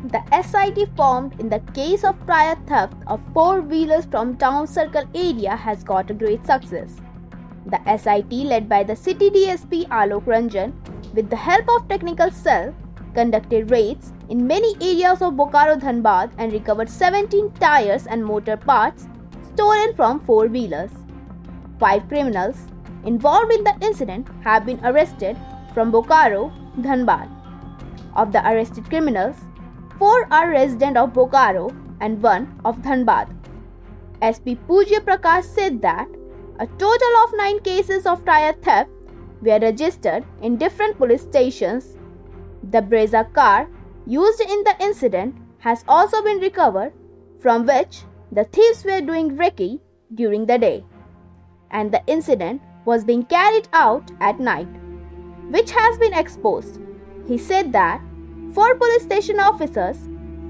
The SIT formed in the case of prior theft of four-wheelers from Town Circle area has got a great success. The SIT, led by the City DSP Alok Ranjan, with the help of technical cell, conducted raids in many areas of Bokaro Dhanbad and recovered 17 tires and motor parts stolen from four-wheelers. 5 criminals involved in the incident have been arrested from Bokaro, Dhanbad. Of the arrested criminals, 4 are residents of Bokaro and 1 of Dhanbad. SP Pujya Prakash said that a total of 9 cases of tire theft were registered in different police stations. The Brezza car used in the incident has also been recovered, from which the thieves were doing recce during the day, and the incident was being carried out at night, which has been exposed. He said that 4 police station officers,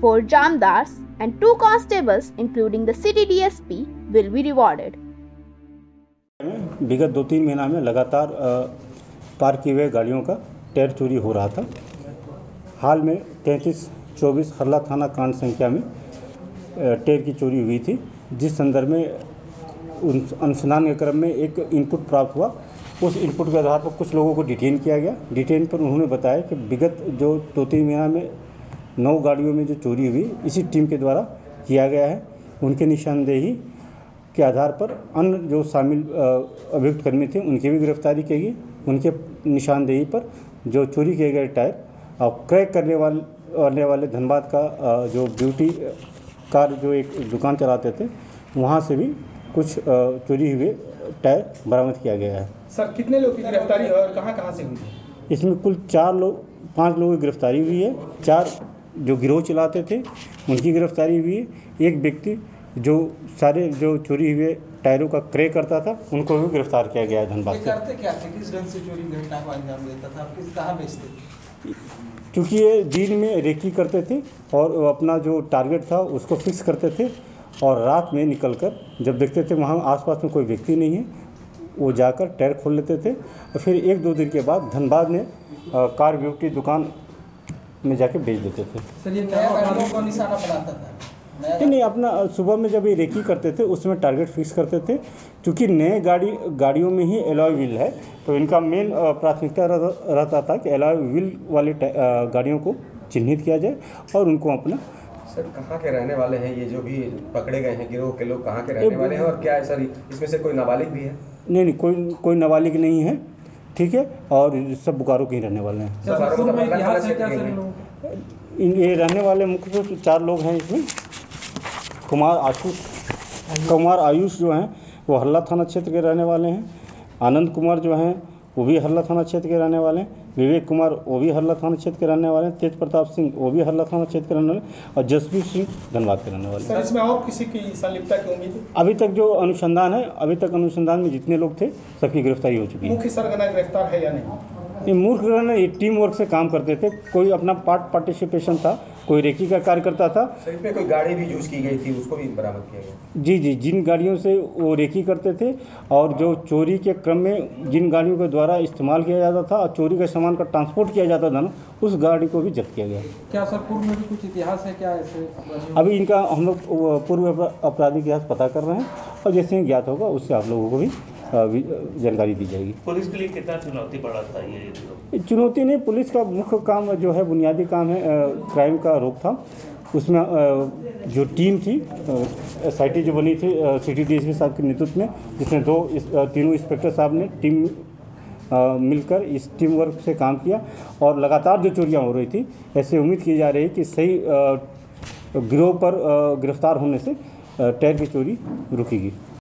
4 jamdars and 2 constables including the city DSP will be rewarded. विगत 2-3 महीना में लगातार पार किए हुए गाड़ियों का tyre चोरी हो रहा था। हाल में 33-24 हरला थाना कांड संख्या में टायर की चोरी हुई थी, जिस संदर्भ में अनुसंधान के क्रम में एक इनपुट प्राप्त हुआ। उस इनपुट के आधार पर कुछ लोगों को डिटेन किया गया। डिटेन पर उन्होंने बताया कि विगत जो 2-3 महीना में 9 गाड़ियों में जो चोरी हुई इसी टीम के द्वारा किया गया है। उनके निशानदेही के आधार पर अन्य जो शामिल अभियुक्त कर्मी थे उनकी भी गिरफ्तारी की गई। उनके निशानदेही पर जो चोरी किए गए टायर और क्रैक करने वाले धनबाद का जो ब्यूटी कार जो एक दुकान चलाते थे वहाँ से भी कुछ चोरी हुए टायर बरामद किया गया है। सर, कितने लोग की गिरफ्तारी है और कहाँ से हुई? इसमें कुल 5 लोगों की गिरफ्तारी हुई है। 4 जो गिरोह चलाते थे उनकी गिरफ्तारी हुई है। एक व्यक्ति जो सारे जो चोरी हुए टायरों का क्रय करता था उनको भी गिरफ्तार किया गया है धनबाद से। करते क्या थे, किस ढंग से चोरी घटना को अंजाम देता था, कहाँ बेचते थे? क्योंकि ये दिन में रेकी करते थे और अपना जो टारगेट था उसको फिक्स करते थे और रात में निकलकर जब देखते थे वहाँ आसपास में कोई व्यक्ति नहीं है, वो जाकर टायर खोल लेते थे और फिर 1-2 दिन के बाद धनबाद में कार ब्यूटी दुकान में जाके बेच देते थे। सर, ये नया गाड़ियों को निशाना बनाता था? नहीं, अपना सुबह में जब ये रेकी करते थे उसमें टारगेट फिक्स करते थे। क्योंकि नए गाड़ियों में ही एलॉय व्हील है तो इनका मेन प्राथमिकता रहता था कि एलॉय व्हील वाली गाड़ियों को चिन्हित किया जाए और उनको अपना। सर, कहाँ के रहने वाले हैं ये जो भी पकड़े गए हैं गिरोह के लोग, कहाँ के रहने वाले हैं और क्या है सर इसमें से कोई नाबालिग भी है? नहीं, कोई नाबालिग नहीं है, ठीक है, और सब बोकारो के ही रहने वाले हैं। ये रहने वाले मुख्य रूप से 4 लोग हैं। इसमें कुमार आयुष जो हैं वो हल्ला थाना क्षेत्र के रहने वाले हैं। आनंद कुमार जो हैं वो भी हल्ला थाना क्षेत्र के रहने वाले हैं। विवेक कुमार वो भी हल्ला थाना क्षेत्र के रहने वाले हैं। तेज प्रताप सिंह वो भी हल्ला थाना क्षेत्र के रहने वाले और जसवीर सिंह धनबाद के रहने वाले हैं। सर, इसमें और किसी की संलिप्तता की उम्मीद है? अभी तक जो अनुसंधान है, अभी तक अनुसंधान में जितने लोग थे सबकी गिरफ्तारी हो चुकी है। मुख्य सरगना गिरफ्तार है या नहीं? ये मूर्ख ये टीम वर्क से काम करते थे। कोई अपना पार्टिसिपेशन था, कोई रेकी का कार्य करता था। सर, इसमें कोई गाड़ी भी यूज़ की गई थी उसको भी बरामद किया गया? जी, जिन गाड़ियों से वो रेकी करते थे और जो चोरी के क्रम में जिन गाड़ियों के द्वारा इस्तेमाल किया जाता था और चोरी के सामान का ट्रांसपोर्ट किया जाता था ना, उस गाड़ी को भी जब्त किया गया। क्या सर पूर्व में भी कुछ इतिहास है क्या ऐसे? अभी इनका हम लोग पूर्व आपराधिक इतिहास पता कर रहे हैं और जैसे ही ज्ञात होगा उससे आप लोगों को भी जानकारी दी जाएगी। पुलिस के लिए कितना चुनौती बड़ा था ये? चुनौती नहीं, पुलिस का मुख्य काम जो है बुनियादी काम है क्राइम का रोकथाम। उसमें जो टीम थी SIT जो बनी थी सिटी DSP साहब के नेतृत्व में, जिसमें 3 इंस्पेक्टर साहब ने टीम मिलकर इस टीम वर्क से काम किया और लगातार जो चोरियां हो रही थी ऐसे उम्मीद की जा रही है कि सही गिरोह पर गिरफ्तार होने से टायर की चोरी रुकेगी।